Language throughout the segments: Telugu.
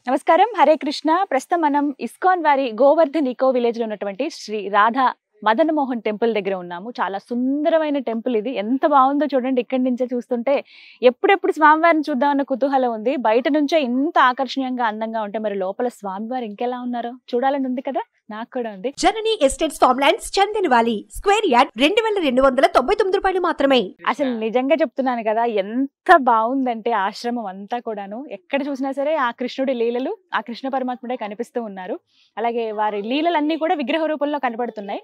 నమస్కారం, హరే కృష్ణ. ప్రస్తుతం మనం ఇస్కాన్ వారి గోవర్ధన్ ఈకో విలేజ్ లో ఉన్నటువంటి శ్రీ రాధా మదన్ మోహన్ టెంపుల్ దగ్గర ఉన్నాము. చాలా సుందరమైన టెంపుల్ ఇది. ఎంత బాగుందో చూడండి. ఇక్కడి నుంచే చూస్తుంటే ఎప్పుడెప్పుడు స్వామివారిని చూద్దామన్న కుతూహలం ఉంది. బయట నుంచే ఇంత ఆకర్షణీయంగా అందంగా ఉంటే మరి లోపల స్వామివారు ఇంకెలా ఉన్నారో చూడాలని ఉంది కదా. నాకు కూడా ఉంది. జననీ ఎస్టేట్స్ ఫార్మ్లాండ్స్ చందనవాలి స్క్వేర్ యార్డ్ 2299 రూపాయలు మాత్రమే. అసలు నిజంగా చెప్తున్నాను కదా, ఎంత బాగుందంటే ఆశ్రమం అంతా కూడాను. ఎక్కడ చూసినా సరే ఆ కృష్ణుడి లీలలు, ఆ కృష్ణ పరమాత్ముడే కనిపిస్తూ ఉన్నారు. అలాగే వారి లీలలన్నీ కూడా విగ్రహ రూపంలో కనబడుతున్నాయి.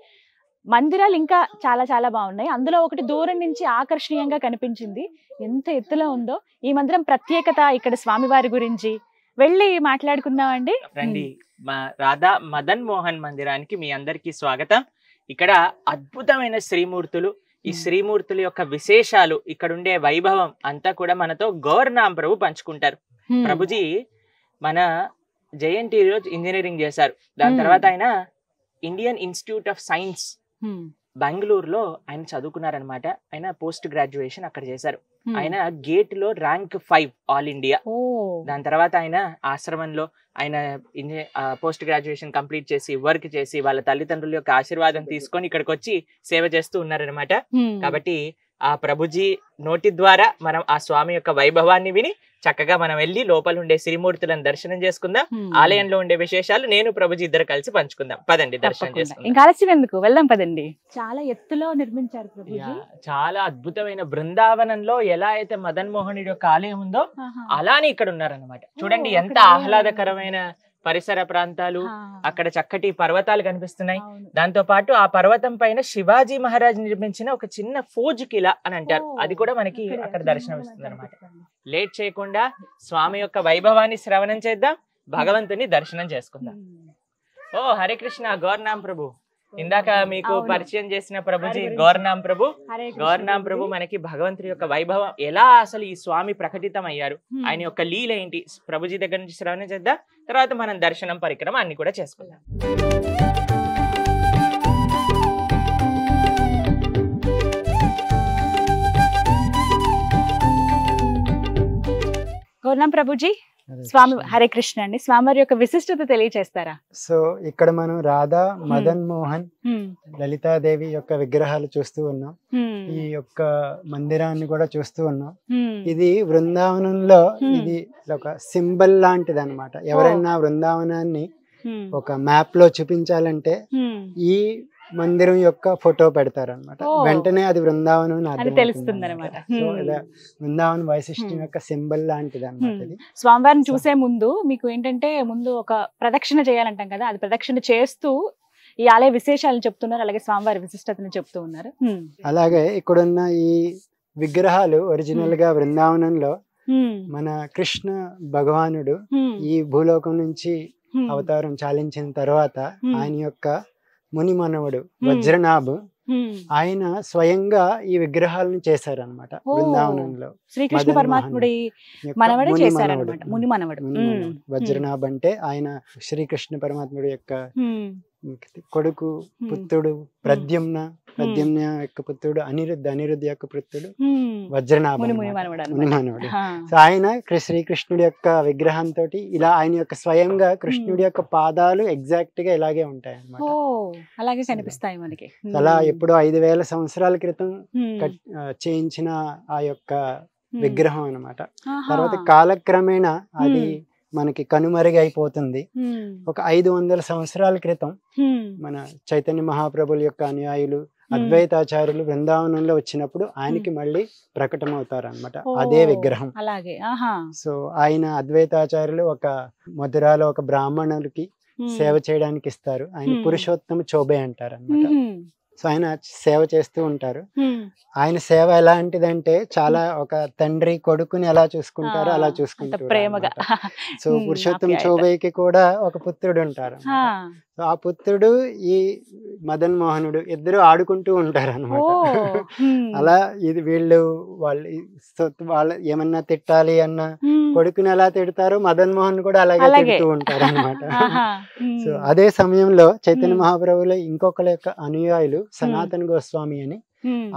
మందిరాలు ఇంకా చాలా చాలా బాగున్నాయి. అందులో ఒకటి దూరం నుంచి ఆకర్షణీయంగా కనిపించింది. ఎంత ఎత్తులో ఉందో ఈ మందిరం ప్రత్యేకత. ఇక్కడ స్వామివారి గురించి వెళ్ళి మాట్లాడుకుందామండి. రండి. మా రాధా మదన్ మోహన్ మందిరానికి మీ అందరికీ స్వాగతం. ఇక్కడ అద్భుతమైన శ్రీమూర్తులు, ఈ శ్రీమూర్తుల యొక్క విశేషాలు, ఇక్కడ ఉండే వైభవం అంతా కూడా మనతో గౌర్నాం ప్రభు పంచుకుంటారు. ప్రభుజీ మన జేఎన్టీలో ఇంజనీరింగ్ చేశారు. దాని తర్వాత ఆయన ఇండియన్ ఇన్స్టిట్యూట్ ఆఫ్ సైన్స్ బెంగళూరులో ఆయన చదువుకున్నారనమాట. ఆయన పోస్ట్ గ్రాడ్యుయేషన్ అక్కడ చేశారు. ఆయన గేట్ లో ర్యాంక్ 5 ఆల్ ఇండియా. దాని తర్వాత ఆయన ఆశ్రమంలో ఆయన పోస్ట్ గ్రాడ్యుయేషన్ కంప్లీట్ చేసి వర్క్ చేసి వాళ్ళ తల్లిదండ్రుల యొక్క ఆశీర్వాదం తీసుకొని ఇక్కడికి వచ్చి సేవ చేస్తూ ఉన్నారనమాట. కాబట్టి ఆ ప్రభుజీ నోటి ద్వారా మనం ఆ స్వామి యొక్క వైభవాన్ని విని చక్కగా మనం వెళ్ళి లోపల ఉండే శ్రీమూర్తులను దర్శనం చేసుకుందాం. ఆలయంలో ఉండే విశేషాలు నేను ప్రభుజీ ఇద్దరు కలిసి పంచుకుందాం. పదండి, దర్శనం చేసుకుందాం. ఇంకా ఆలస్యం ఎందుకు, వెళ్దాం పదండి. చాలా ఎత్తులో నిర్మించారు ప్రభుజీ. చాలా అద్భుతమైన బృందావనంలో ఎలా అయితే మదన్ మోహనుడి యొక్క ఆలయం ఉందో అలానే ఇక్కడ ఉన్నారనమాట. చూడండి ఎంత ఆహ్లాదకరమైన పరిసర ప్రాంతాలు, అక్కడ చక్కటి పర్వతాలు కనిపిస్తున్నాయి. దాంతో పాటు ఆ పర్వతం పైన శివాజీ మహారాజ్ నిర్మించిన ఒక చిన్న ఫోజ్ కిలా అని అంటారు. అది కూడా మనకి అక్కడ దర్శనం ఇస్తుంది అనమాట. లేట్ చేయకుండా స్వామి యొక్క వైభవాన్ని శ్రవణం చేద్దాం, భగవంతుని దర్శనం చేసుకుందాం. ఓ హరే కృష్ణ. గౌర్నాం ప్రభు ఇందాక మీకు పరిచయం చేసిన ప్రభుజీ గౌర్నాం ప్రభు. గౌర్నాం ప్రభు మనకి భగవంతుడి యొక్క వైభవం, ఎలా అసలు ఈ స్వామి ప్రకటితం అయ్యారు, ఆయన యొక్క లీల ఏంటి, ప్రభుజీ దగ్గర నుంచి శ్రవణం చేద్దాం. తర్వాత మనం దర్శనం పరిక్రమ అన్ని కూడా చేసుకుందాం. గౌర్నాం ప్రభుజీ, స్వామి హరే కృష్ణ అండి. స్వామివారి యొక్క విశిష్టత తెలియచేస్తారా? సో ఇక్కడ మనం రాధా మదన్ మోహన్ లలితాదేవి యొక్క విగ్రహాలు చూస్తూ ఉన్నాం. ఈ యొక్క మందిరాన్ని కూడా చూస్తూ ఉన్నాం. ఇది బృందావనంలో ఇది ఒక సింబల్ లాంటిది అనమాట. ఎవరైనా బృందావనాన్ని ఒక మ్యాప్ లో చూపించాలంటే ఈ మందిరం యొక్క ఫోటో పెడతారు అనమాట. వెంటనే అది బృందావనం తెలుస్తుంది అనమాట. బృందావనం వైశిష్ట్యం యొక్క సింబల్ లాంటిది అనమాట. స్వామివారిని చూసే ముందు మీకు ఏంటంటే ముందు ఒక ప్రదక్షిణ చేయాలంటాం కదా, అది ప్రదక్షిణ చేస్తూ ఈ ఆలయ విశేషాలను చెప్తున్నారు, అలాగే స్వామివారి విశిష్టతను చెప్తూ ఉన్నారు. అలాగే ఇక్కడున్న ఈ విగ్రహాలు ఒరిజినల్ గా బృందావనంలో మన కృష్ణ భగవానుడు ఈ భూలోకం నుంచి అవతారం చాలించిన తర్వాత ఆయన యొక్క ముని మనవడు వజ్రనాభ్ ఆయన స్వయంగా ఈ విగ్రహాలను చేశారనమాట బృందావనంలో. శ్రీకృష్ణ పరమాత్ముడి మనవడే చేశారన్నమాట, ముని మనవడు. వజ్రనాభ్ అంటే ఆయన శ్రీకృష్ణ పరమాత్ముడి యొక్క కొడుకు, పుత్రుడు ప్రద్యుమ్న యొక్క పుత్రుడు అనిరుద్ధ్ యొక్క పుత్రుడు వజ్రనాభ ముని మనవడు. సో ఆయన శ్రీకృష్ణుడి యొక్క విగ్రహంతో ఇలా ఆయన యొక్క స్వయంగా కృష్ణుడి యొక్క పాదాలు ఎగ్జాక్ట్ గా ఇలాగే ఉంటాయి అన్నమాట. అలాగే కనిపిస్తాయి మనకి. అలా ఎప్పుడో 5000 సంవత్సరాల క్రితం చేయించిన ఆ యొక్క విగ్రహం అన్నమాట. తర్వాత కాలక్రమేణా అది మనకి కనుమరుగు అయిపోతుంది. ఒక 500 సంవత్సరాల క్రితం మన చైతన్య మహాప్రభుల యొక్క అనుయాయులు అద్వైతాచార్యులు బృందావనంలో వచ్చినప్పుడు ఆయనకి మళ్ళీ ప్రకటమవుతారు అనమాట అదే విగ్రహం. సో ఆయన అద్వైతాచార్యులు ఒక మధురాలో ఒక బ్రాహ్మణులకి సేవ చేయడానికి ఇస్తారు. ఆయన పురుషోత్తమ చోబే అంటారు అనమాట. సో ఆయన సేవ చేస్తూ ఉంటారు. ఆయన సేవ ఎలాంటిదంటే చాలా ఒక తండ్రి కొడుకుని ఎలా చూసుకుంటారో అలా చూసుకుంటారు ప్రేమగా. సో పురుషోత్తం చౌబేకి కూడా ఒక పుత్రుడు ఉంటారు. సో ఆ పుత్రుడు ఈ మదన్ మోహనుడు ఇద్దరు ఆడుకుంటూ ఉంటారు అనమాట. అలా ఇది వీళ్ళు వాళ్ళ ఏమన్నా తిట్టాలి అన్న కొడుకుని ఎలా తిడతారో మదన్ మోహన్ కూడా అలాగే తిడుతూ ఉంటారు అనమాట. సో అదే సమయంలో చైతన్య మహాప్రభువులో ఇంకొకరి యొక్క అనుయాయులు సనాతన గోస్వామి అని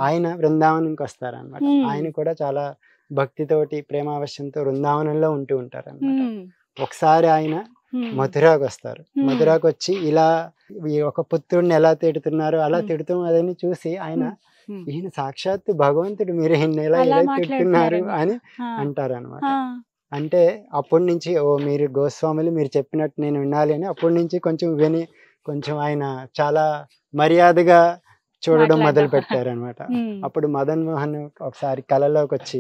ఆయన బృందావనంకి వస్తారనమాట. ఆయన కూడా చాలా భక్తితోటి ప్రేమావశ్యంతో బృందావనంలో ఉంటూ ఉంటారు అనమాట. ఒకసారి ఆయన మథురాకు వస్తారు. మథురాకు వచ్చి ఇలా ఈ ఒక పుత్రుడిని ఎలా తిడుతున్నారో అలా తిడుతూ అదని చూసి ఆయన ఈయన సాక్షాత్తు భగవంతుడు, మీరు ఈయన ఎలా తిడుతున్నారు అని అంటారు అనమాట. అంటే అప్పటి నుంచి ఓ మీరు గోస్వాములు మీరు చెప్పినట్టు నేను వినాలి అని అప్పటి నుంచి కొంచెం విని కొంచెం ఆయన చాలా మర్యాదగా చూడడం మొదలు పెట్టారు అనమాట. అప్పుడు మదన్ మోహన్ ఒకసారి కళలోకి వచ్చి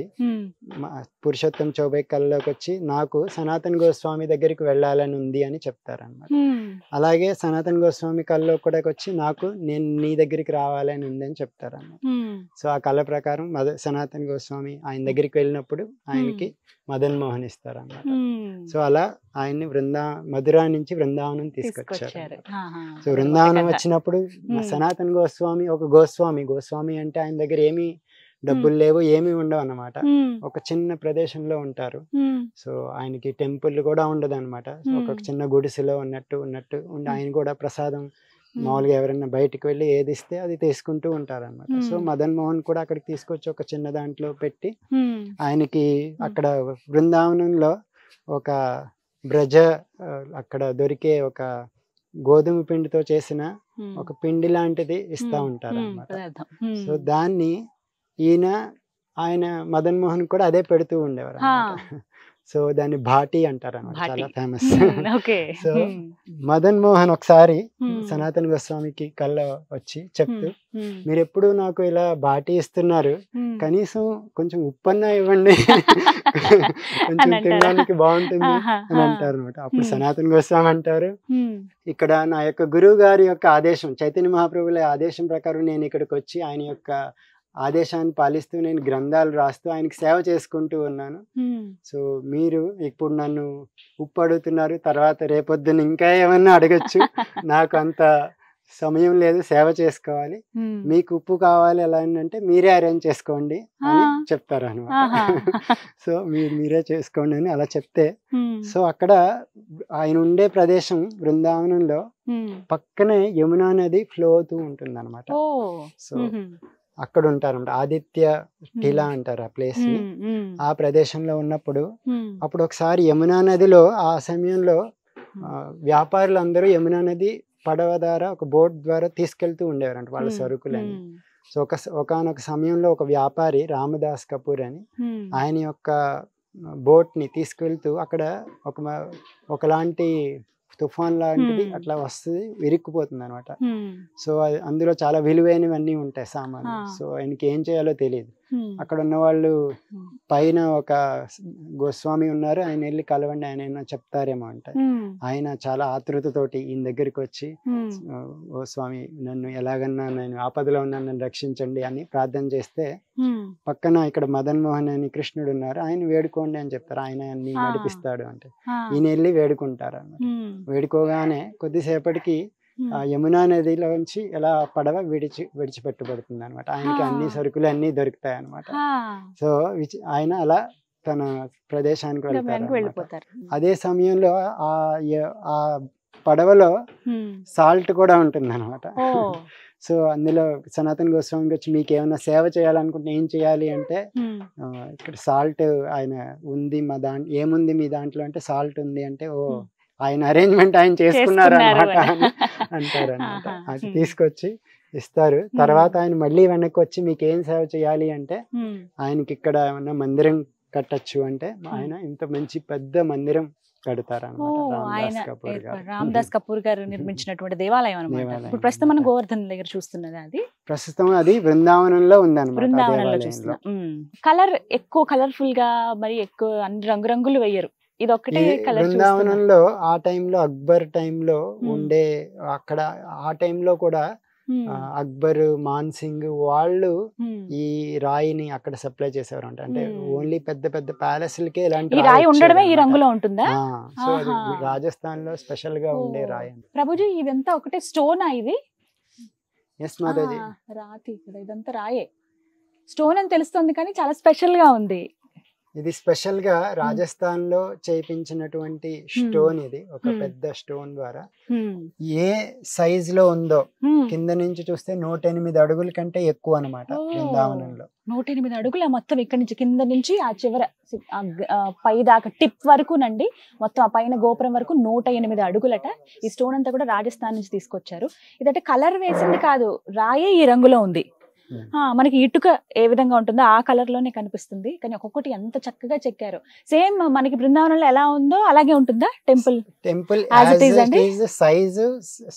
పురుషోత్తం చౌబే కళలోకి వచ్చి నాకు సనాతన గోస్వామి దగ్గరికి వెళ్ళాలని ఉంది అని చెప్తారనమాట. అలాగే సనాతన గోస్వామి కళలో కూడా వచ్చి నేను నీ దగ్గరికి రావాలని ఉంది అని చెప్తారన్నమాట. సో ఆ కళ ప్రకారం సనాతన గోస్వామి ఆయన దగ్గరికి వెళ్ళినప్పుడు ఆయనకి మదన్ మోహన్ ఇస్తారన్నమాట. సో అలా ఆయన్ని మధురా నుంచి బృందావనం తీసుకొచ్చారు. సో బృందావనం వచ్చినప్పుడు సనాతన గోస్వామి ఒక గోస్వామి అంటే ఆయన దగ్గర ఏమీ డబ్బులు లేవు, ఏమీ ఉండవు అన్నమాట. ఒక చిన్న ప్రదేశంలో ఉంటారు. సో ఆయనకి టెంపుల్ కూడా ఉండదు అనమాట. ఒక చిన్న గుడిసెలో ఉన్నట్టు ఆయన కూడా ప్రసాదం మామూలుగా ఎవరైనా బయటికి వెళ్ళి ఏది ఇస్తే అది తీసుకుంటూ ఉంటారు అనమాట. సో మదన్ మోహన్ కూడా అక్కడికి తీసుకొచ్చి ఒక చిన్న దాంట్లో పెట్టి ఆయనకి అక్కడ బృందావనంలో ఒక అక్కడ దొరికే ఒక గోధుమ పిండితో చేసిన ఒక పిండి లాంటిది ఇస్తా ఉంటారు అన్నమాట. సో దాన్ని ఆయన మదన్ మోహన్ కూడా అదే పెడుతూ ఉండేవారు అన్నమాట. సో దాన్ని భాటి అంటారు అన్నమాట, చాలా ఫేమస్. సో మదన్ మోహన్ ఒకసారి సనాతన గోస్వామికి కళ్ళ వచ్చి చెప్తూ, మీరు ఎప్పుడు నాకు ఇలా భాటి ఇస్తున్నారు, కనీసం కొంచెం ఉప్పన్నా ఇవ్వండి, కొంచెం తినడానికి బాగుంటుంది అని అంటారు అనమాట. అప్పుడు సనాతన గోస్వామి అంటారు, ఇక్కడ నా యొక్క గురువు గారి యొక్క ఆదేశం, చైతన్య మహాప్రభుల ఆదేశం ప్రకారం నేను ఇక్కడికి వచ్చి ఆయన యొక్క ఆదేశాన్ని పాలిస్తూ నేను గ్రంథాలు రాస్తూ ఆయనకి సేవ చేసుకుంటూ ఉన్నాను. సో మీరు ఇప్పుడు నన్ను ఉప్పు అడుగుతున్నారు, తర్వాత రేపొద్దున ఇంకా ఏమన్నా అడగచ్చు, నాకు అంత సమయం లేదు, సేవ చేసుకోవాలి, మీకు ఉప్పు కావాలి ఎలా అంటే మీరే అరేంజ్ చేసుకోండి అని చెప్తారు అనమాట. సో మీరే చేసుకోండి అని అలా చెప్తే, సో అక్కడ ఆయన ఉండే ప్రదేశం బృందావనంలో పక్కనే యమునా నది ఫ్లో అవుతూ ఉంటుంది అనమాట. సో అక్కడ ఉంటారన్నమాట, ఆదిత్య టిలా అంటారు ఆ ప్లేస్ ని. ఆ ప్రదేశంలో ఉన్నప్పుడు అప్పుడు ఒకసారి యమునా నదిలో ఆ సమయంలో వ్యాపారులందరూ యమునా నది పడవ ద్వారా ఒక బోట్ ద్వారా తీసుకెళ్తూ ఉండేవారంట వాళ్ళ సరుకులని. సో ఒకనొక సమయంలో ఒక వ్యాపారి రామదాస్ కపూర్ అని ఆయన యొక్క బోట్ ని తీసుకెళ్తూ అక్కడ ఒకలాంటి తుఫాన్ లాంటిది అట్లా వస్తుంది, విరిక్కుపోతుంది అనమాట. సో అందులో చాలా విలువైనవన్నీ ఉంటాయి సామాన్లు. సో ఆయనకి ఏం చేయాలో తెలియదు. అక్కడ ఉన్న వాళ్ళు పైన ఒక గోస్వామి ఉన్నారు, ఆయన వెళ్ళి కలవండి, ఆయన ఏమైనా చెప్తారేమో అంటే ఆయన చాలా ఆతృతతోటి ఈయన దగ్గరికి వచ్చి, ఓ స్వామి నన్ను ఎలాగన్నా నేను ఆపదలో ఉన్నాను, నన్ను రక్షించండి అని ప్రార్థన చేస్తే పక్కన ఇక్కడ మదన్ మోహన్ అని కృష్ణుడు ఉన్నారు, ఆయన వేడుకోండి అని చెప్తారు, ఆయన అన్ని నడిపిస్తాడు అంటే ఈయన వెళ్ళి వేడుకుంటారు అన్నమాట. వేడుకోగానే కొద్దిసేపటికి ఆ యమునా నదిలోంచి ఎలా పడవ విడిచిపెట్టబడుతుంది అనమాట. ఆయనకి అన్ని సరుకులు అన్ని దొరుకుతాయి అనమాట. సో ఆయన అలా తన ప్రదేశానికి వెళ్తారు. అదే సమయంలో ఆ పడవలో సాల్ట్ కూడా ఉంటుంది అనమాట. సో అందులో సనాతన గోస్వామికి వచ్చి మీకు ఏమైనా సేవ చేయాలనుకుంటే ఏం చేయాలి అంటే, ఇక్కడ సాల్ట్ ఆయన ఉంది ఏముంది మీ దాంట్లో అంటే సాల్ట్ ఉంది అంటే, ఓ ఆయన అరేంజ్మెంట్ ఆయన చేసుకున్నారు అనమాట అని అంటారు అనమాట. అది తీసుకొచ్చి ఇస్తారు. తర్వాత ఆయన మళ్ళీ వెనక్కి వచ్చి మీకు ఏం సేవ చేయాలి అంటే, ఆయనకి ఇక్కడ ఏమన్నా మందిరం కట్టచ్చు అంటే ఆయన ఇంత మంచి పెద్ద మందిరం కడతారు అనమాట. రామదాస్ కపూర్ గారు నిర్మించినటువంటి దేవాలయం అనమాట. ఇప్పుడు ప్రస్తుతం మనం గోవర్ధన్ దగ్గర చూస్తున్నది, అది ప్రస్తుతం అది బృందావనంలో ఉందన్నమాట. కలర్ ఎక్కువ కలర్ఫుల్ గా, మరి ఎక్కువ అన్ని రంగురంగులు వేయరు, ఇది ఒకటే కలర్. బృందావనంలో ఆ టైంలో అక్బర్ టైంలో ఉండే, అక్కడ ఆ టైంలో కూడా అక్బర్, మాన్ సింగ్ వాళ్ళు ఈ రాయిని అక్కడ సప్లై చేసేవారు అంటే ఓన్లీ పెద్ద పెద్ద ప్యాలెస్లకే ఇలాంటి ఈ రాయి ఉండడమే ఈ రంగులో ఉంటుందా? సో అది రాజస్థాన్ లో స్పెషల్ గా ఉండే రాయి. ప్రభుజీ ఇదంతా ఒకటే స్టోనా ఇది? ఎస్ మాతాజీ. రాతి ఇక్కడ ఇదంతా రాయే, స్టోన్ అని తెలుస్తుంది కానీ చాలా స్పెషల్ గా ఉంది. ఇది స్పెషల్ గా రాజస్థాన్ లో చేయించినటువంటి స్టోన్. ఇది ఒక పెద్ద స్టోన్ ద్వారా ఏ సైజ్ లో ఉందో కింద నుంచి చూస్తే 108 అడుగుల కంటే ఎక్కువ అన్నమాట బృందావనంలో. 108 అడుగుల మొత్తం ఇక్కడ నుంచి కింద నుంచి ఆ చివర పై దాకా టిప్ వరకు నండి, మొత్తం ఆ పైన గోపురం వరకు 108 అడుగులట. ఈ స్టోన్ అంతా కూడా రాజస్థాన్ నుంచి తీసుకొచ్చారు. ఇదంటే కలర్ వేసింది కాదు, రాయే ఈ రంగులో ఉంది. మనకి ఇటుక ఏ విధంగా ఉంటుందో ఆ కలర్ లోనే కనిపిస్తుంది, కానీ ఒక్కొక్కటి ఎంత చక్కగా చెక్కారు. సేమ్ మనకి బృందావనంలో ఎలా ఉందో అలాగే ఉంటుందా టెంపుల్? సైజు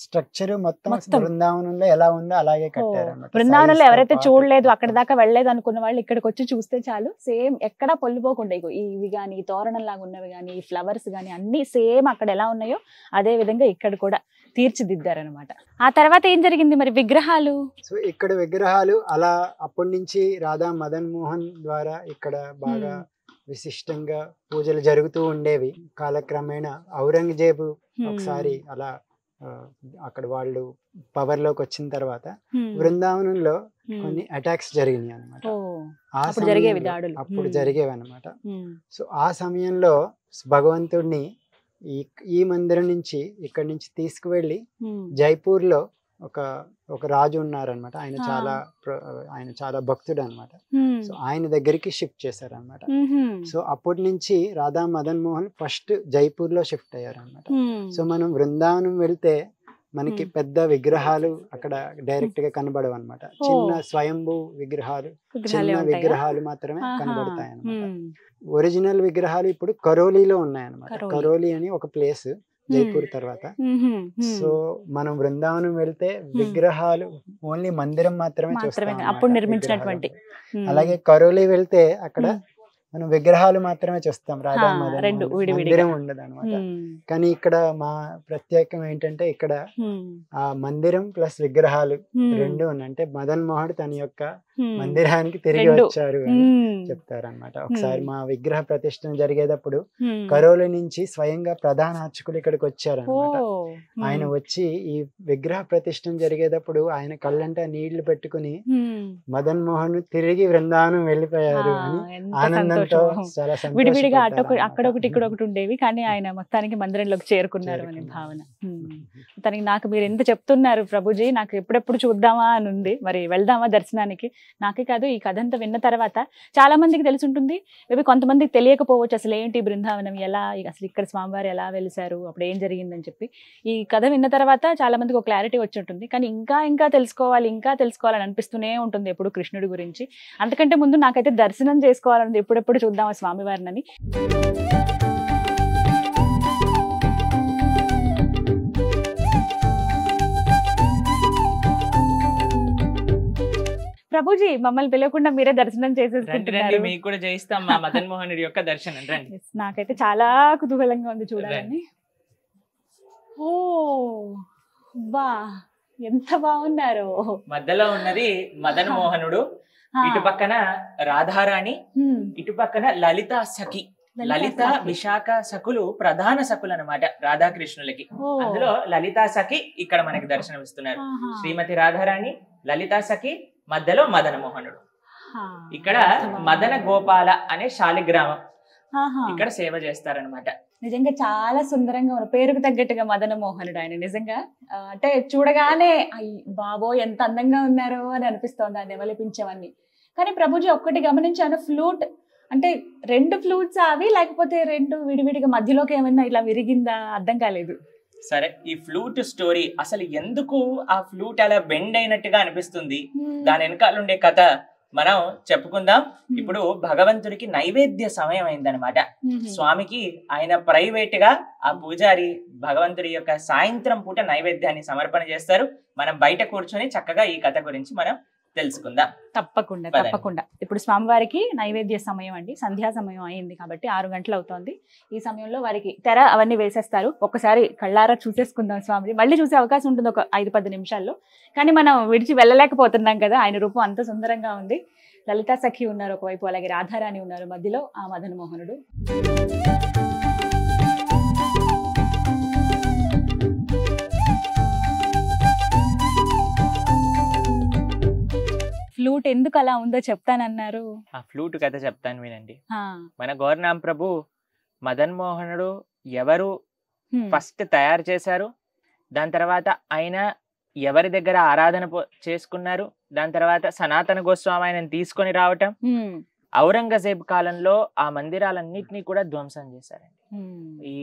స్ట్రక్చర్ మొత్తం బృందావనంలో ఎలా ఉందో అలాగే కట్టారు. బృందావనంలో ఎవరైతే చూడలేదు, అక్కడ దాకా వెళ్ళలేదు అనుకున్న వాళ్ళు ఇక్కడికి వచ్చి చూస్తే చాలు, సేమ్ ఎక్కడా పొల్లిపోకుండా ఇవి గానీ తోరణం లాగా ఉన్నవి గానీ ఈ ఫ్లవర్స్ గానీ అన్ని సేమ్ అక్కడ ఎలా ఉన్నాయో అదే విధంగా ఇక్కడ కూడా తీర్చిదిద్దారనమాట. ఆ తర్వాత ఏం జరిగింది మరి? విగ్రహాలు. సో ఇక్కడ విగ్రహాలు అలా అప్పటి నుంచి రాధా మదన్ మోహన్ ద్వారా ఇక్కడ బాగా విశిష్టంగా పూజలు జరుగుతూ ఉండేవి. కాలక్రమేణా ఔరంగజేబు ఒకసారి అలా అక్కడ వాళ్ళు పవర్ లోకి వచ్చిన తర్వాత బృందావనంలో కొన్ని అటాక్స్ జరిగినాయి అనమాట. అప్పుడు జరిగేవి అనమాట. సో ఆ సమయంలో భగవంతుడిని ఈ మందిరం నుంచి ఇక్కడి నుంచి తీసుకువెళ్ళి జైపూర్ లో ఒక రాజు ఉన్నారనమాట. ఆయన చాలా భక్తుడు అనమాట. సో ఆయన దగ్గరికి షిఫ్ట్ చేశారనమాట. సో అప్పటి నుంచి రాధా మదన్ మోహన్ ఫస్ట్ జైపూర్ లో షిఫ్ట్ అయ్యారనమాట. సో మనం బృందావనం వెళ్తే మనకి పెద్ద విగ్రహాలు అక్కడ డైరెక్ట్ గా కనబడవు అనమాట. చిన్న స్వయంభూ విగ్రహాలు, చిన్న విగ్రహాలు మాత్రమే కనబడతాయి అనమాట. ఒరిజినల్ విగ్రహాలు ఇప్పుడు కరోలీలో ఉన్నాయన్నమాట. కరోలీ అని ఒక ప్లేస్ జైపూర్ తర్వాత. సో మనం బృందావనం వెళ్తే విగ్రహాలు ఓన్లీ మందిరం మాత్రమే చూస్తాం అప్పుడు నిర్మించినటువంటి. అలాగే కరోలీ వెళ్తే అక్కడ మనం విగ్రహాలు మాత్రమే చూస్తాం, రాధా మదన్ మందిరం ఉండదు అనమాట. కానీ ఇక్కడ మా ప్రత్యేకం ఏంటంటే ఇక్కడ ఆ మందిరం ప్లస్ విగ్రహాలు రెండు ఉన్నాయి. అంటే మదన్ మోహన్ తన యొక్క మందిరానికి తిరిగి వచ్చారు అని చెప్తారనమాట. ఒకసారి మా విగ్రహ ప్రతిష్ఠన జరిగేటప్పుడు కరోలి నుంచి స్వయంగా ప్రధాన అర్చకులు ఇక్కడికి వచ్చారనమాట. ఆయన వచ్చి ఈ విగ్రహ ప్రతిష్ఠన జరిగేటప్పుడు ఆయన కళ్ళంట నీళ్లు పెట్టుకుని మదన్ మోహన్ తిరిగి బృందావనం వెళ్ళిపోయారు అని ఆనందంతో చాలా విడివిడిగా అక్కడొకటి ఇక్కడొకటి ఉండేవి, కానీ ఆయన మొత్తానికి మందిరంలోకి చేరుకున్నారు అనే భావన. తనకి నాకు మీరు ఎంత చెప్తున్నారు ప్రభుజీ, నాకు ఎప్పుడెప్పుడు చూద్దామా అని ఉంది. మరి వెళ్దామా దర్శనానికి? నాకే కాదు, ఈ కథ అంతా విన్న తర్వాత చాలా మందికి తెలిసి ఉంటుంది, మేబీ కొంతమందికి తెలియకపోవచ్చు అసలు ఏంటి బృందావనం, ఎలా అసలు ఇక్కడ స్వామివారు ఎలా వెలిసారు, అప్పుడు ఏం జరిగిందని చెప్పి. ఈ కథ విన్న తర్వాత చాలా మందికి ఒక క్లారిటీ వచ్చి ఉంటుంది. కానీ ఇంకా తెలుసుకోవాలని అనిపిస్తూనే ఉంటుంది ఎప్పుడు కృష్ణుడి గురించి. అంతకంటే ముందు నాకైతే దర్శనం చేసుకోవాలని ఎప్పుడెప్పుడు చూద్దామా స్వామివారిని. ప్రభుజీ మమ్మల్ని పిలవకుండా మీరే దర్శనం చేసేసుకుంటున్నారు. మీకు కూడా చేయిస్తాం మా మదన్ మోహన్ యొక్క దర్శనం. రండి. నాకైతే చాలా కుతూహలంగా ఉంది చూడాలని. ఓ బా, ఎంత బాగున్నారు. మధ్యలో ఉన్నది మదన్ మోహనుడు, ఇటు పక్కన రాధారాణి, ఇటు పక్కన లలిత సఖి. లలిత విశాఖ సఖులు ప్రధాన సఖులు అన్నమాట రాధాకృష్ణులకి. అందులో లలితా సఖి ఇక్కడ మనకి దర్శనం ఇస్తున్నారు. శ్రీమతి రాధారాణి, లలితా సఖి, మధ్యలో మదన మోహనుడు. ఇక్కడ మదన గోపాల అనే శాలిగ్రామం ఇక్కడ సేవ చేస్తారనమాట. నిజంగా చాలా సుందరంగా ఉన్నారు, పేరుకు తగ్గట్టుగా మదన మోహనుడు ఆయన. నిజంగా అంటే చూడగానే బాబో ఎంత అందంగా ఉన్నారో అని అనిపిస్తోంది ఆ నెమలిపించవన్నీ. కానీ ప్రభుజీ ఒక్కటి గమనించాను, ఫ్లూట్ అంటే 2 ఫ్లూట్స్ అవి, లేకపోతే 2 విడివిడిగా మధ్యలోకి ఏమన్నా ఇలా విరిగిందా అర్థం కాలేదు. సరే, ఈ ఫ్లూట్ స్టోరీ అసలు ఎందుకు ఆ ఫ్లూట్ అలా బెండ్ అయినట్టుగా అనిపిస్తుంది, దాని వెనకాల ఉండే కథ మనం చెప్పుకుందాం. ఇప్పుడు భగవంతుడికి నైవేద్య సమయం అయిందనమాట. స్వామికి ఆయన ప్రైవేట్ గా ఆ పూజారి భగవంతుడి యొక్క సాయంత్రం పూట నైవేద్యాన్ని సమర్పణ చేస్తారు. మనం బయట కూర్చొని చక్కగా ఈ కథ గురించి మనం తెలుసుకుందాం. తప్పకుండా పదండి. తప్పకుండా. ఇప్పుడు స్వామివారికి నైవేద్య సమయం అండి, సంధ్యా సమయం అయింది కాబట్టి 6 గంటలు అవుతోంది. ఈ సమయంలో వారికి తెర అవన్నీ వేసేస్తారు. ఒక్కసారి కళ్ళారా చూసేసుకుందాం స్వామిని. మళ్ళీ చూసే అవకాశం ఉంటుంది ఒక 5-10 నిమిషాల్లో. కానీ మనం విడిచి వెళ్ళలేకపోతున్నాం కదా, ఆయన రూపం అంత సుందరంగా ఉంది. లలితా సఖి ఉన్నారు ఒకవైపు, అలాగే రాధారాణి ఉన్నారు మధ్యలో, ఆ మదన్ మోహనుడు. ఫ్లూట్ ఎందుకు అలా ఉందో చెప్తానన్నారు. ఆ ఫ్లూట్ కథ చెప్తాను వినండి. ఆ, మన గౌరనాం ప్రభు మదన్ మోహనుడు ఎవరు హ్మ్, ఫస్ట్ తయారు చేశారు, దాని తర్వాత ఆయన ఎవరి దగ్గర ఆరాధన చేసుకున్నారు, దాని తర్వాత సనాతన గోస్వామి ఆయనను తీసుకొని రావటం, హ్మ్, ఔరంగజేబ్ కాలంలో ఆ మందిరాలన్నిటినీ కూడా ధ్వంసం చేశారండి. హ్మ్, ఈ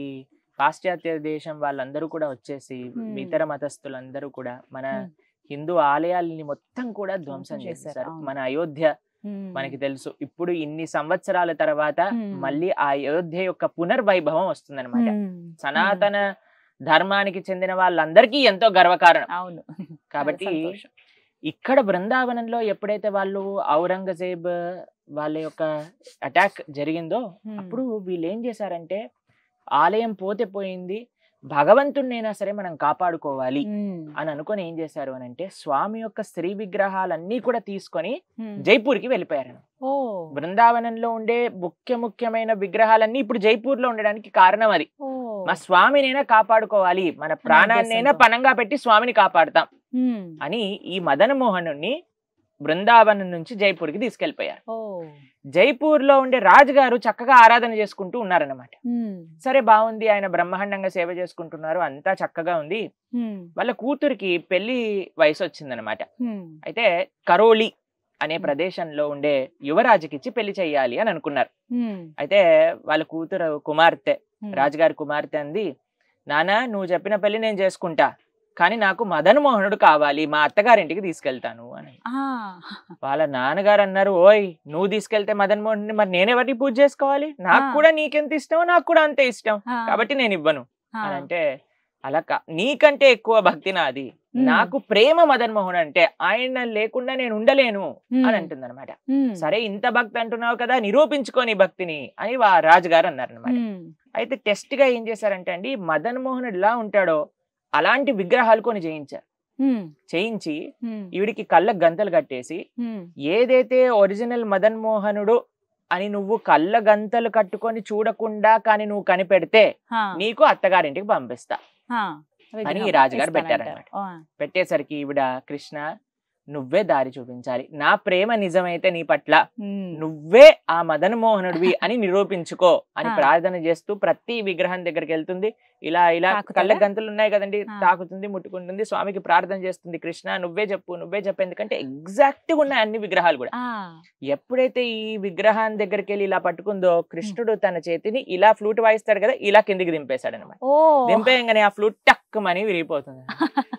పాశ్చాత్య దేశం వాళ్ళందరూ కూడా వచ్చేసి Hmm. ఇతర మతస్థులందరూ కూడా మన Hmm. హిందూ ఆలయాలని మొత్తం కూడా ధ్వంసం ధ్వంసం చేశారు, చేశారు. అవును. మన అయోధ్య హ్మ్, మనకి తెలుసు, ఇప్పుడు ఇన్ని సంవత్సరాల తర్వాత Hmm. మళ్ళీ ఆ అయోధ్య యొక్క పునర్వైభవం వస్తుందన్నమాట. హ్మ్, సనాతన ధర్మానికి చెందిన వాళ్ళందరికీ ఎంతో గర్వకారణం. అవును. కాబట్టి చాలా సంతోషం. ఇక్కడ బృందావనంలో ఎప్పుడైతే వాళ్ళు ఔరంగజేబ్ వాళ్ళ యొక్క అటాక్ జరిగిందో Hmm. అప్పుడు వీళ్ళు ఏం చేశారంటే, ఆలయం పోతే పోయింది, భగవంతుడినైనా సరే మనం కాపాడుకోవాలి హ్మ్, అని అనుకొని ఏం చేశారు అని అంటే, స్వామి యొక్క స్త్రీ విగ్రహాలన్నీ కూడా తీసుకొని హ్మ్. జైపూర్కి వెళ్ళిపోయారు. ఓ, బృందావనంలో ఉండే ముఖ్యమైన విగ్రహాలన్నీ ఇప్పుడు జైపూర్ లో ఉండడానికి కారణం అది. ఓ. మా స్వామినైనా కాపాడుకోవాలి, మన ప్రాణాన్నైనా ఉద్దేశంతో. పనంగా పెట్టి స్వామిని కాపాడుతాం హ్మ్, అని ఈ మదన్ మోహనుడిని బృందావనం నుంచి జైపూర్కి తీసుకెళ్లిపోయారు. ఓ. జైపూర్ లో ఉండే రాజుగారు చక్కగా ఆరాధన చేసుకుంటూ ఉన్నారన్నమాట. హ్మ్, సరే బాగుంది, ఆయన బ్రహ్మాండంగా సేవ చేసుకుంటున్నారు, అంతా చక్కగా ఉంది. హ్మ్, వాళ్ళ కూతురికి పెళ్లి వయసు వచ్చిందనమాట. హ్మ్, అయితే కరోలి అనే ప్రదేశంలో ఉండే యువరాజుకి ఇచ్చి పెళ్లి చెయ్యాలి అని అనుకున్నారు. హ్మ్, అయితే వాళ్ళ కూతురు కుమార్తె, హ్మ్. రాజుగారి కుమార్తె అంది, నాన్న నువ్వు చెప్పిన పెళ్లి నేను చేసుకుంటా, కానీ నాకు మదన్ మోహనుడు కావాలి, మా అత్తగారింటికి తీసుకెళ్తాను అని. ఆ, వాళ్ళ నాన్నగారు అన్నారు, ఓయ్ నువ్వు తీసుకెళ్తే మదన్ మోహన్ మరి నేనెవరిని పూజ చేసుకోవాలి, నాకు కూడా నీకెంత ఇష్టం, నాకు కూడా అంతే ఇష్టం, ఆ, కాబట్టి నేను ఇవ్వను ఆ. అని అంటే, అలా నీకంటే ఎక్కువ భక్తి నాది, నాకు ప్రేమ మదన్ మోహన్ అంటే, ఆయన లేకుండా నేను ఉండలేను అని అంటుంది అనమాట. హ్మ్, సరే ఇంత భక్తి అంటున్నావు కదా, నిరూపించుకోని భక్తిని అని రాజుగారు అన్నారు అనమాట. హ్మ్, అయితే టెస్ట్ గా ఏం చేశారంటే అండి, మదన్ మోహనుడు ఎలా ఉంటాడో అలాంటి విగ్రహాలు కొని చేయించారు. హ్మ్, చేయించి హ్మ్, ఈవిడికి కళ్ళకు గంతలు కట్టేసి, హ్మ్. ఏదైతే ఒరిజినల్ మదన్ మోహనుడు అని నువ్వు కళ్ళ గంతలు కట్టుకొని చూడకుండా కానీ నువ్వు కనిపెడితే ఆ, నీకు అత్తగారింటికి పంపిస్తా ఆ. అని విగ్రహం రాజుగారు ఇస్తానంటారు. పెట్టారన్నమాట. ఆ, పెట్టేసరికి ఈవిడ, కృష్ణ నువ్వే దారి చూపించాలి, నా ప్రేమ నిజమైతే నీ పట్ల హ్మ్, నువ్వే ఆ మదన్ మోహనుడివి అని నిరూపించుకో అని ఆ. ప్రార్థన చేస్తూ ప్రతి విగ్రహం దగ్గరికి వెళ్తుంది. ఇలా ఇలా తాకుతుందా? కళ్ళ గంతులు ఉన్నాయి కదండి, ఆ. తాకుతుంది, ముట్టుకుంటుంది, స్వామికి ప్రార్థన చేస్తుంది, కృష్ణ నువ్వే చెప్పు నువ్వే చెప్పు, ఎందుకంటే ఎగ్జాక్ట్ గా ఉన్నాయి అన్ని విగ్రహాలు కూడా. ఆ, ఎప్పుడైతే ఈ విగ్రహాన్ని దగ్గరికి వెళ్ళి ఇలా పట్టుకుందో, కృష్ణుడు తన చేతిని ఇలా ఫ్లూట్ వాయిస్తాడు కదా, ఇలా కిందికి దింపేశాడు అనమాట. ఓ. దింపేయంగానే ఆ ఫ్లూట్ టక్కుమని విరిగిపోతుంది.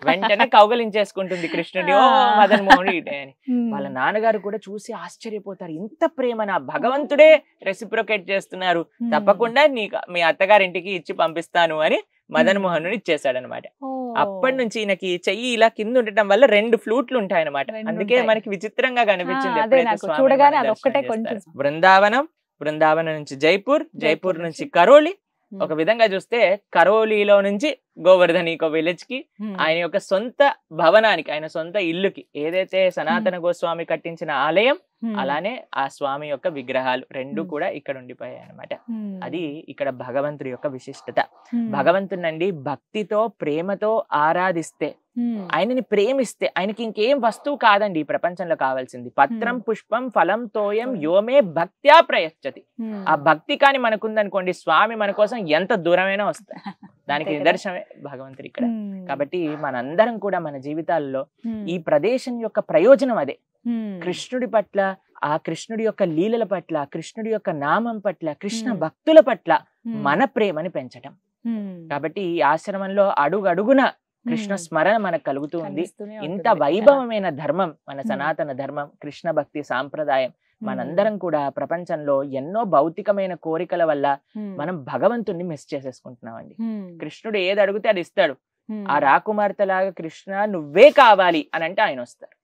వెంటనే కౌగలించేసుకుంటుంది కృష్ణుడి, ఓ మదన్ మోహనుడు ఇటే అని. హ్మ్. వాళ్ళ నాన్నగారు కూడా చూసి ఆశ్చర్యపోతారు, ఇంత ప్రేమ నా భగవంతుడే రెసిప్రొకేట్ చేస్తున్నారు, హ్మ్. తప్పకుండా నీకు మీ అత్తగారింటికి ఇచ్చి పంపిస్తాను అని మదన్ మోహన్ ఇచ్చేసాడు అనమాట. ఓ. అప్పటి నుంచి ఈయనకి చెయ్యి ఇలా కింద ఉండటం వల్ల 2 ఫ్లూట్లు ఉంటాయన్నమాట. రెండు అందుకే ఉంటాయి. మనకి విచిత్రంగా కనిపించింది అదే ఎప్పుడైతే నాకు స్వామిని చూడగానే మనం అదొక్కటే దర్శనం కొంచెం చేస్తారు. బృందావనం నుంచి జైపూర్, జైపూర్ జైపూర్ నుంచి నుంచి కరోలి, హ్మ్. ఒక విధంగా చూస్తే కరోలీలో నుంచి గోవర్ధన్ ఇంకో విలేజ్ కి, హ్మ్. ఆయన యొక్క సొంత భవనానికి, ఆయన సొంత ఇల్లుకి, ఏదైతే సనాతన గోస్వామి కట్టించిన ఆలయం, హ్మ్. అలానే ఆ స్వామి యొక్క విగ్రహాలు 2 హ్మ్. కూడా ఇక్కడ ఉండిపోయాయి అన్నమాట. హ్మ్. అది ఇక్కడ భగవంతుడి యొక్క విశిష్టత. హ్మ్. భగవంతునండి భక్తితో ప్రేమతో ఆరాధిస్తే, హ్మ్. ఆయనని ప్రేమిస్తే, ఆయనకి ఇంకేం వస్తువు కాదండి ఈ ప్రపంచంలో కావాల్సింది. పత్రం పుష్పం ఫలం తోయం యోమే భక్త్యా ప్రయచ్చతి. హ్మ్. ఆ భక్తి కాని మనకుందనుకోండి, స్వామి మన కోసం ఎంత దూరమైనా వస్తాయి. దానికి అంతే కదా. నిదర్శనమే భగవంతుడు ఇక్కడ. హ్మ్. కాబట్టి మనందరం కూడా మన జీవితాల్లో హ్మ్. ఈ ప్రదేశం యొక్క ప్రయోజనం అదే. హ్మ్. కృష్ణుడి పట్ల, ఆ కృష్ణుడి యొక్క లీలల పట్ల, కృష్ణుడి యొక్క నామం పట్ల, కృష్ణ Hmm. భక్తుల పట్ల హ్మ్. మన ప్రేమని పెంచటం. హ్మ్. కాబట్టి ఈ ఆశ్రమంలో అడుగడుగున కృష్ణ హ్మ్. స్మరణ మనకు కలుగుతూ ఉంది. కనిపిస్తూనే ఇంత ఉంటుంది. వైభవమైన ధర్మం మన Hmm. సనాతన ధర్మం, కృష్ణ భక్తి సాంప్రదాయం. హ్మ్. మనందరం కూడా ప్రపంచంలో ఎన్నో భౌతికమైన కోరికల వల్ల హ్మ్. మనం భగవంతుణ్ణి మిస్ చేసేసుకుంటున్నామండి. హ్మ్. కృష్ణుడు ఏది అడిగితే అది ఇస్తాడు. హ్మ్. ఆ రాకుమార్తెలాగా కృష్ణ నువ్వే కావాలి అని అంటే ఆయన వస్తారు.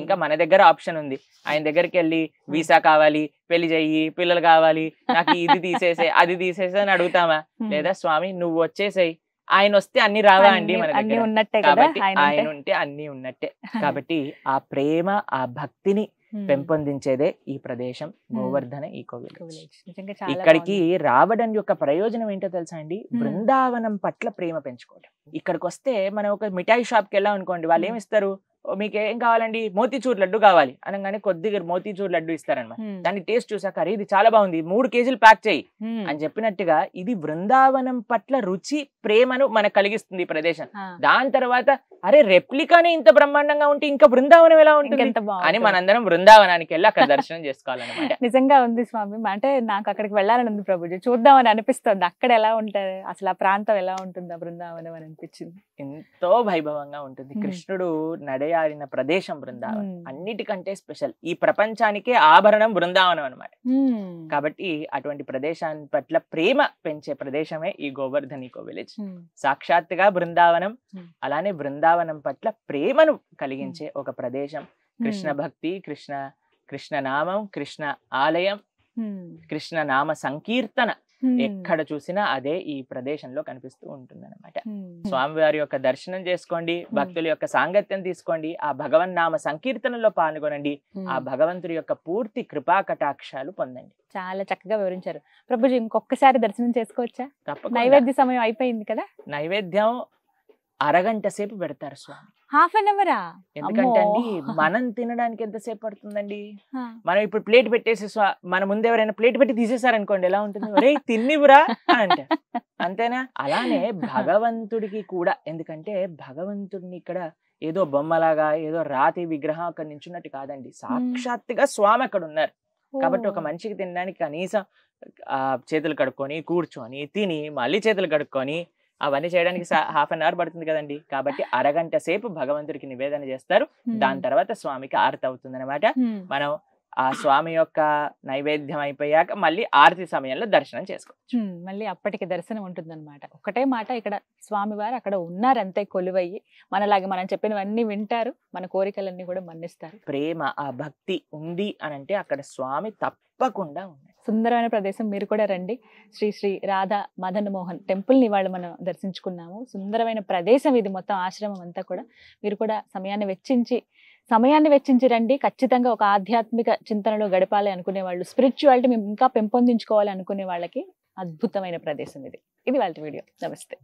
ఇంకా మన దగ్గర ఆప్షన్ ఉంది. ఆయన దగ్గరికి వెళ్ళి వీసా కావాలి, పెళ్లి చెయ్యి, పిల్లలు కావాలి, నాకు ఇది తీసేసే అది తీసేసే అని అడుగుతామా? లేదా స్వామి నువ్వు వచ్చేసేయి, ఆయన వస్తే అన్ని రావా అండి మన దగ్గర? కాబట్టి ఆయన ఉంటే అన్ని ఉన్నట్టే. కాబట్టి ఆ ప్రేమ ఆ భక్తిని పెంపొందించేదే ఈ ప్రదేశం గోవర్ధన ఈకో విలేజ్. ఇక్కడికి రావడం యొక్క ప్రయోజనం ఏంటో తెలుసా అండి? బృందావనం పట్ల ప్రేమ పెంచుకోవడం. ఇక్కడికి వస్తే మనం ఒక మిఠాయి షాప్ కి వెళ్ళాం అనుకోండి, వాళ్ళు ఏమి ఇస్తారు? మీకు ఏం కావాలండి? మోతీచూర్ లడ్డు కావాలి అనగానే కొద్దిగా మోతీచూర్ లడ్డు ఇస్తారనమాట. దాన్ని టేస్ట్ చూసాక అరే ఇది చాలా బాగుంది, 3 కేజీలు ప్యాక్ చేయి అని చెప్పినట్టుగా ఇది బృందావనం పట్ల రుచి ప్రేమను మనకు కలిగిస్తుంది ఈ ప్రదేశం. దాని తర్వాత అరే రెప్లికానే ఇంత బ్రహ్మాండంగా ఉంటే ఇంకా బృందావనం ఎలా ఉంటుంది అని మనందరం బృందావనానికి వెళ్ళి అక్కడ దర్శనం చేసుకోవాలన్నమాట. నిజంగా ఉంది స్వామి. అంటే నాకు అక్కడికి వెళ్ళాలని ఉంది ప్రభుజీ, చూద్దామని అనిపిస్తుంది. అక్కడ ఎలా ఉంటారు అసలు, ఆ ప్రాంతం ఎలా ఉంటుందా బృందావనం అని అనిపించింది. ఎంతో వైభవంగా ఉంటుంది. కృష్ణుడు నడయాడిన ప్రదేశం బృందావనం అన్నిటికంటే స్పెషల్. ఈ ప్రపంచానికే ఆభరణం బృందావనం అన్నమాట. కాబట్టి అటువంటి ప్రదేశాన్ని పట్ల ప్రేమ పెంచే ప్రదేశమే ఈ గోవర్ధన్ ఈకో విలేజ్. సాక్షాత్తుగా బృందావనం, అలానే బృందావనం పట్ల ప్రేమను కలిగించే ఒక ప్రదేశం. కృష్ణ భక్తి, కృష్ణ నామం, కృష్ణ ఆలయం, కృష్ణ నామ సంకీర్తన ఎక్కడ చూసినా అదే ఈ ప్రదేశంలో కనిపిస్తూ ఉంటుంది అనమాట. స్వామివారి యొక్క దర్శనం చేసుకోండి, భక్తుల యొక్క సాంగత్యం తీసుకోండి, ఆ భగవన్ నామ సంకీర్తనలో పాల్గొనండి, ఆ భగవంతుడి యొక్క పూర్తి కృపా కటాక్షాలు పొందండి. చాలా చక్కగా వివరించారు ప్రభుజీ. ఇంకొకసారి దర్శనం చేసుకోవచ్చా? తప్పకుండా. నైవేద్య సమయం అయిపోయింది కదా. నైవేద్యం అరగంట సేపు పెడతారు స్వామి. ½ అన్ అవరా? ఎందుకంటే అండి మనం తినడానికి ఎంతసేపు పడుతుందండి? మనం ఇప్పుడు ప్లేట్ పెట్టేసి మన ముందు ఎవరైనా ప్లేట్ పెట్టి తీసేసారనుకోండి ఎలా ఉంటుంది? ఒరే తిన్నివురా అంటే అంతేనా? అలానే భగవంతుడికి కూడా, ఎందుకంటే భగవంతుడిని ఇక్కడ ఏదో బొమ్మలాగా ఏదో రాతి విగ్రహం అక్కడ నించున్నట్టు కాదండి, సాక్షాత్తుగా స్వామి అక్కడ ఉన్నారు. కాబట్టి ఒక మనిషికి తినడానికి కనీసం చేతులు కడుక్కొని కూర్చొని తిని మళ్ళీ చేతులు కడుక్కొని అవన్నీ చేయడానికి ½ అన్ అవర్ పడుతుంది కదండి. కాబట్టి అరగంట సేపు భగవంతుడికి నివేదన చేస్తారు. దాని తర్వాత స్వామికి ఆరతి అవుతుంది అనమాట. మనం ఆ స్వామి యొక్క నైవేద్యం అయిపోయాక మళ్ళీ ఆరతి సమయంలో దర్శనం చేసుకోవచ్చు. మళ్ళీ అప్పటికి దర్శనం ఉంటుంది అనమాట. ఒకటే మాట, ఇక్కడ స్వామివారు అక్కడ ఉన్నారంతే కొలువయ్యి, మనలాగా మనం చెప్పినవన్నీ వింటారు, మన కోరికలన్నీ కూడా మన్నిస్తారు. ప్రేమ ఆ భక్తి ఉంది అని అంటే అక్కడ స్వామి తప్పకుండా ఉన్నారు. సుందరమైన ప్రదేశం. మీరు కూడా రండి. శ్రీ శ్రీ రాధా మదన్ మోహన్ టెంపుల్ని ఇవాళ మనం దర్శించుకున్నాము. సుందరమైన ప్రదేశం ఇది, మొత్తం ఆశ్రమం అంతా కూడా. మీరు కూడా సమయాన్ని వెచ్చించి రండి. ఖచ్చితంగా ఒక ఆధ్యాత్మిక చింతనలో గడపాలి అనుకునే వాళ్ళు, స్పిరిచువాలిటీ మేము ఇంకా పెంపొందించుకోవాలి అనుకునే వాళ్ళకి అద్భుతమైన ప్రదేశం ఇది. ఇది వాళ్ళ వీడియో. నమస్తే.